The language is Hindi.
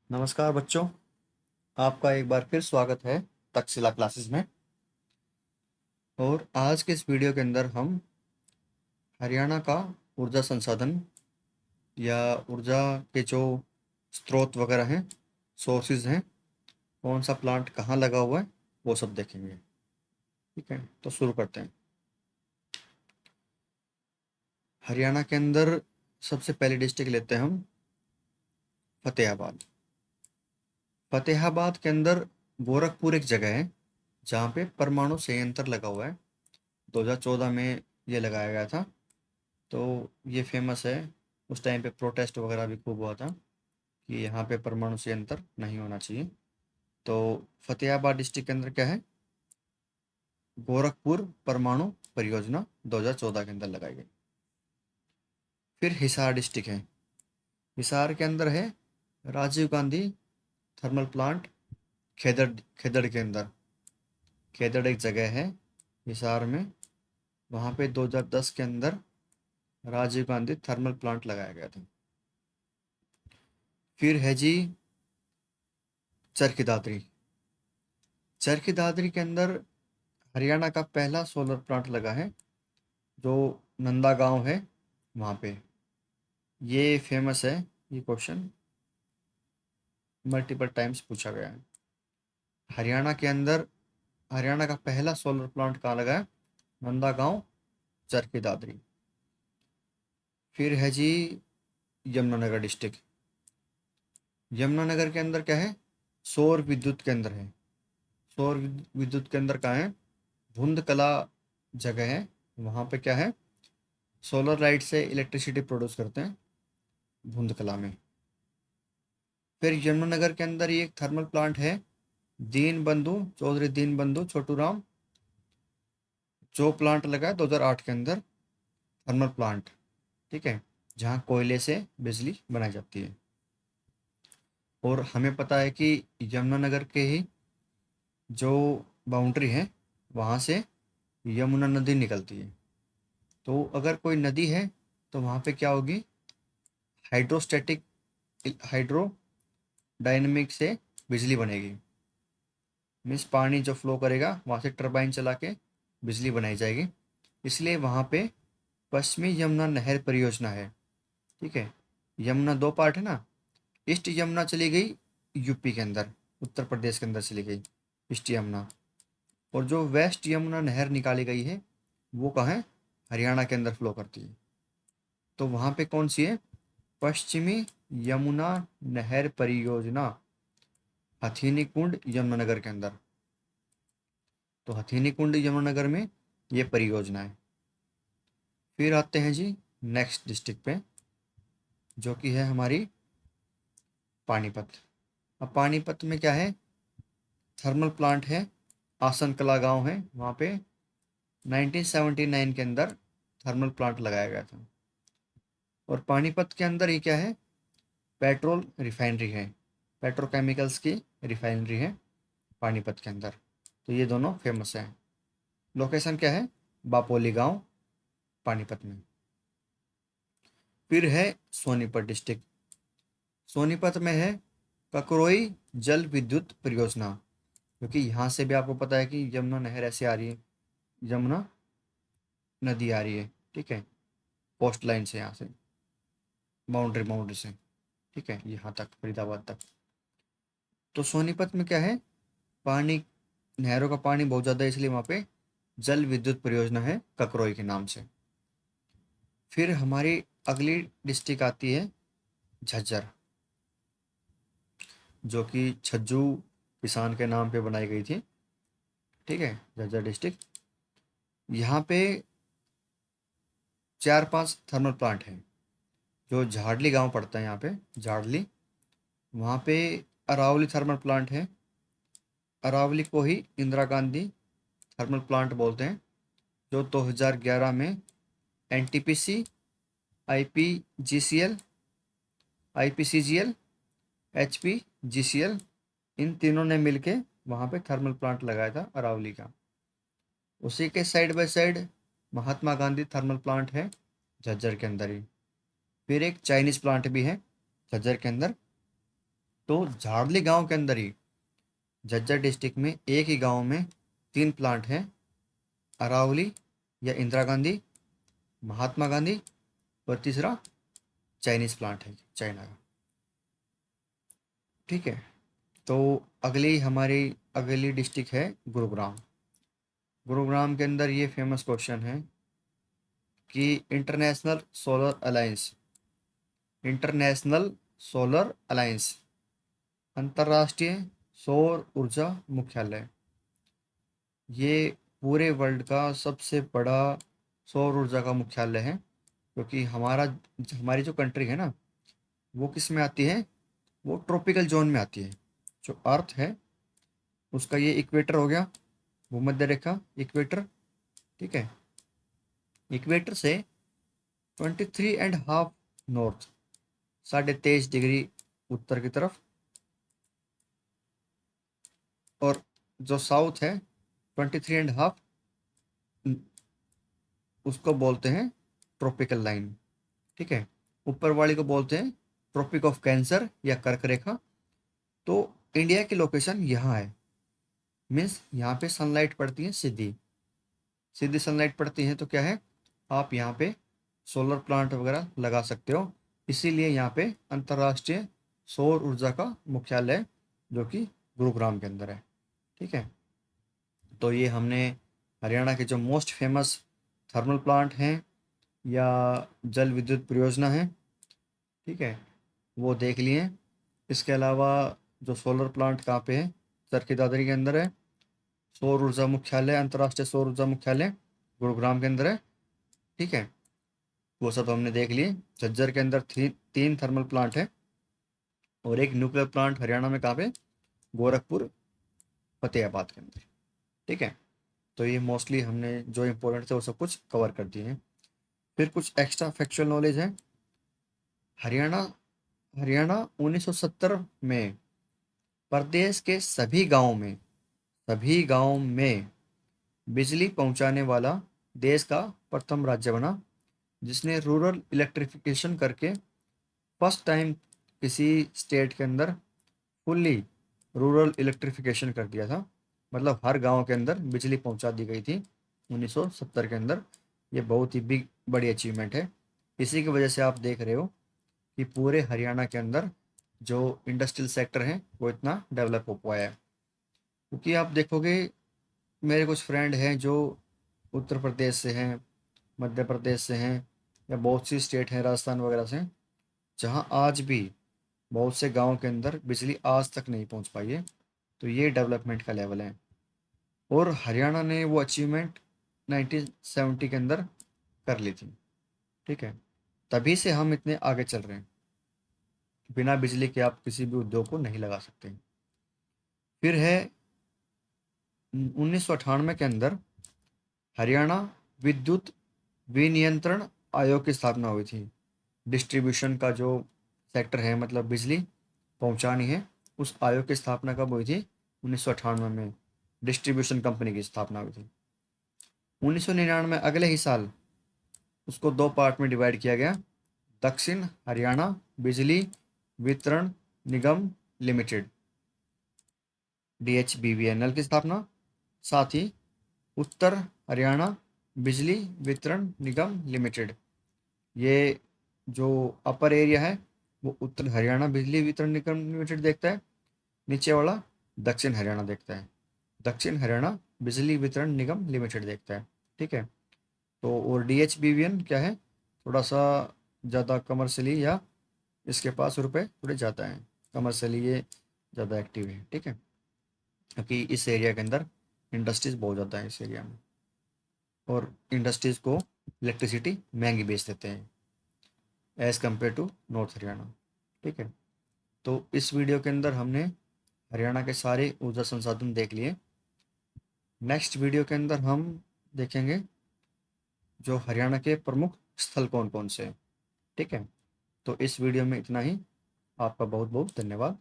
नमस्कार बच्चों, आपका एक बार फिर स्वागत है तक्षशिला क्लासेस में। और आज के इस वीडियो के अंदर हम हरियाणा का ऊर्जा संसाधन या ऊर्जा के जो स्रोत वगैरह हैं, सोर्सेज हैं, कौन सा प्लांट कहाँ लगा हुआ है, वो सब देखेंगे। ठीक है, तो शुरू करते हैं। हरियाणा के अंदर सबसे पहले डिस्ट्रिक्ट लेते हैं हम फतेहाबाद। फतेहाबाद के अंदर गोरखपुर एक जगह है जहाँ पे परमाणु संयंत्र लगा हुआ है। 2014 में ये लगाया गया था, तो ये फेमस है। उस टाइम पे प्रोटेस्ट वगैरह भी खूब हुआ था कि यहाँ पे परमाणु संयंत्र नहीं होना चाहिए। तो फतेहाबाद डिस्ट्रिक्ट के अंदर क्या है, गोरखपुर परमाणु परियोजना 2014 के अंदर लगाई गई। फिर हिसार डिस्ट्रिक्ट है। हिसार के अंदर है राजीव गांधी थर्मल प्लांट, खेदड़ खेदड़ के अंदर। खेदड़ एक जगह है हिसार में, वहाँ पे 2010 के अंदर राजीव गांधी थर्मल प्लांट लगाया गया था। फिर है जी चरखी दादरी। चरखी दादरी के अंदर हरियाणा का पहला सोलर प्लांट लगा है, जो नंदा गांव है वहाँ पे। ये फेमस है, ये क्वेश्चन मल्टीपल टाइम्स पूछा गया है। हरियाणा के अंदर हरियाणा का पहला सोलर प्लांट कहाँ लगा है, नंदा गांव, चरखी दादरी। फिर है जी यमुनानगर डिस्ट्रिक्ट। यमुनानगर के अंदर क्या है, सौर विद्युत केंद्र है। सौर विद्युत केंद्र कहाँ है, भुंद कला जगह है। वहाँ पे क्या है, सोलर लाइट से इलेक्ट्रिसिटी प्रोड्यूस करते हैं भुंद कला में। फिर यमुनानगर के अंदर ही एक थर्मल प्लांट है, दीन बंधु चौधरी दीन बंधु छोटू राम, जो प्लांट लगा है 2008 के अंदर, थर्मल प्लांट। ठीक है, जहाँ कोयले से बिजली बनाई जाती है। और हमें पता है कि यमुनानगर के ही जो बाउंड्री है, वहाँ से यमुना नदी निकलती है। तो अगर कोई नदी है तो वहाँ पे क्या होगी, हाइड्रोस्टैटिक हाइड्रो डायनेमिक से बिजली बनेगी। मीन्स पानी जो फ्लो करेगा वहाँ से टरबाइन चला के बिजली बनाई जाएगी। इसलिए वहाँ पे पश्चिमी यमुना नहर परियोजना है। ठीक है, यमुना दो पार्ट है ना। ईस्ट यमुना चली गई यूपी के अंदर, उत्तर प्रदेश के अंदर चली गई ईस्ट यमुना। और जो वेस्ट यमुना नहर निकाली गई है वो कहाँ है, हरियाणा के अंदर फ्लो करती है। तो वहाँ पे कौन सी है, पश्चिमी यमुना नहर परियोजना, हथीनी कुंड यमुनानगर के अंदर। तो हथीनी कुंड यमुनानगर में ये परियोजना है। फिर आते हैं जी नेक्स्ट डिस्ट्रिक्ट पे, जो कि है हमारी पानीपत। अब पानीपत में क्या है, थर्मल प्लांट है, आसन कला गांव है। वहाँ पे 1979 के अंदर थर्मल प्लांट लगाया गया था। और पानीपत के अंदर ही क्या है, पेट्रोल रिफाइनरी है, पेट्रोकेमिकल्स की रिफाइनरी है पानीपत के अंदर। तो ये दोनों फेमस हैं। लोकेशन क्या है, बापोली गांव, पानीपत में। फिर है सोनीपत डिस्ट्रिक्ट। सोनीपत में है ककरोई जल विद्युत परियोजना, क्योंकि यहाँ से भी आपको पता है कि यमुना नहर ऐसे आ रही है, यमुना नदी आ रही है। ठीक है, कोस्ट लाइन से, यहाँ से बाउंड्री बाउंड्री से, ठीक है, यहाँ तक फरीदाबाद तक। तो सोनीपत में क्या है, पानी, नहरों का पानी बहुत ज़्यादा है, इसलिए वहाँ पे जल विद्युत परियोजना है ककरोई के नाम से। फिर हमारी अगली डिस्ट्रिक्ट आती है झज्जर, जो कि छज्जू किसान के नाम पे बनाई गई थी। ठीक है, झज्जर डिस्ट्रिक्ट। यहाँ पे 4-5 थर्मल प्लांट हैं। जो झाड़ली गांव पड़ता है यहाँ पे, झाड़ली, वहाँ पे अरावली थर्मल प्लांट है। अरावली को ही इंदिरा गांधी थर्मल प्लांट बोलते हैं, जो 2011 में एनटीपीसी, आईपीजीसीएल, आईपीसीजीएल, एचपीजीसीएल, इन तीनों ने मिलके वहाँ पे थर्मल प्लांट लगाया था अरावली का। उसी के side by side Mahatma Gandhi thermal plant है झज्जर के अंदर ही। फिर एक चाइनीज प्लांट भी है झज्जर के अंदर, तो झाड़ली गांव के अंदर ही झज्जर डिस्ट्रिक्ट में एक ही गांव में 3 प्लांट हैं, अरावली या इंदिरा गांधी, महात्मा गांधी, और तीसरा चाइनीज प्लांट है, चाइना का। ठीक है, तो अगली डिस्ट्रिक्ट है गुरुग्राम। गुरुग्राम के अंदर ये फेमस क्वेश्चन है कि इंटरनेशनल सोलर अलायंस अंतर्राष्ट्रीय सौर ऊर्जा मुख्यालय, ये पूरे वर्ल्ड का सबसे बड़ा सौर ऊर्जा का मुख्यालय है। क्योंकि हमारी जो कंट्री है ना, वो किस में आती है, वो ट्रॉपिकल जोन में आती है। जो अर्थ है उसका ये इक्वेटर हो गया, भूमध्य रेखा इक्वेटर। ठीक है, इक्वेटर से 23.5 नॉर्थ, 23.5 डिग्री उत्तर की तरफ, और जो साउथ है 23.5, उसको बोलते हैं ट्रॉपिकल लाइन। ठीक है, ऊपर वाली को बोलते हैं ट्रॉपिक ऑफ कैंसर या कर्क रेखा। तो इंडिया की लोकेशन यहाँ है, मीन्स यहाँ पे सनलाइट पड़ती है, सीधी सीधी सनलाइट पड़ती है, तो क्या है, आप यहाँ पे सोलर प्लांट वगैरह लगा सकते हो। इसीलिए यहाँ पे अंतर्राष्ट्रीय सौर ऊर्जा का मुख्यालय जो कि गुरुग्राम के अंदर है। ठीक है, तो ये हमने हरियाणा के जो मोस्ट फेमस थर्मल प्लांट हैं या जल विद्युत परियोजना है, ठीक है, वो देख लिए। इसके अलावा जो सोलर प्लांट कहाँ पे है, चरखी दादरी के अंदर है। सौर ऊर्जा मुख्यालय, अंतर्राष्ट्रीय सौर ऊर्जा मुख्यालय गुरुग्राम के अंदर है। ठीक है, वो सब हमने देख लिए। झज्जर के अंदर 3 थर्मल प्लांट है, और एक न्यूक्लियर प्लांट हरियाणा में कहाँ पे, गोरखपुर, फतेहाबाद के अंदर। ठीक है, तो ये मोस्टली हमने जो इम्पोर्टेंट थे वो सब कुछ कवर कर दिए हैं। फिर कुछ एक्स्ट्रा फैक्चुअल नॉलेज है। हरियाणा हरियाणा 1970 में प्रदेश के सभी गांव में बिजली पहुंचाने वाला देश का प्रथम राज्य बना, जिसने रूरल इलेक्ट्रिफिकेशन करके फर्स्ट टाइम किसी स्टेट के अंदर फुल्ली रूरल इलेक्ट्रिफिकेशन कर दिया था। मतलब हर गांव के अंदर बिजली पहुंचा दी गई थी 1970 के अंदर। ये बहुत ही बड़ी अचीवमेंट है। इसी की वजह से आप देख रहे हो कि पूरे हरियाणा के अंदर जो इंडस्ट्रियल सेक्टर है वो इतना डेवलप हो पाया है। क्योंकि आप देखोगे, मेरे कुछ फ्रेंड हैं जो उत्तर प्रदेश से हैं, मध्य प्रदेश से हैं, या बहुत सी स्टेट हैं राजस्थान वगैरह से, जहां आज भी बहुत से गांव के अंदर बिजली आज तक नहीं पहुंच पाई है। तो ये डेवलपमेंट का लेवल है। और हरियाणा ने वो अचीवमेंट 1970 के अंदर कर ली थी। ठीक है, तभी से हम इतने आगे चल रहे हैं। बिना बिजली के आप किसी भी उद्योग को नहीं लगा सकते। फिर है 1998 के अंदर हरियाणा विद्युत विनियंत्रण आयोग की स्थापना हुई थी। डिस्ट्रीब्यूशन का जो सेक्टर है, मतलब बिजली पहुंचानी है, उस आयोग की स्थापना कब हुई थी, 1998 में डिस्ट्रीब्यूशन कंपनी की स्थापना हुई थी। 1999 अगले ही साल उसको 2 पार्ट में डिवाइड किया गया। दक्षिण हरियाणा बिजली वितरण निगम लिमिटेड, DHBVNL की स्थापना, साथ ही उत्तर हरियाणा बिजली वितरण निगम लिमिटेड। ये जो अपर एरिया है वो उत्तर हरियाणा बिजली वितरण निगम लिमिटेड देखता है, नीचे वाला दक्षिण हरियाणा देखता है, दक्षिण हरियाणा बिजली वितरण निगम लिमिटेड देखता है। ठीक है, तो और DHBVN क्या है, थोड़ा सा ज़्यादा कमर्शियली, या इसके पास रुपए थोड़े ज़्यादा हैं, कमर्शियली ये ज़्यादा एक्टिव है। ठीक है, क्योंकि इस एरिया के अंदर इंडस्ट्रीज बहुत ज़्यादा है इस एरिया में, और इंडस्ट्रीज को इलेक्ट्रिसिटी महंगी बेच देते हैं as compare to north Haryana. ठीक है, तो इस वीडियो के अंदर हमने हरियाणा के सारे ऊर्जा संसाधन देख लिए। नेक्स्ट वीडियो के अंदर हम देखेंगे जो हरियाणा के प्रमुख स्थल कौन कौन से हैं। ठीक है, तो इस वीडियो में इतना ही। आपका बहुत बहुत धन्यवाद।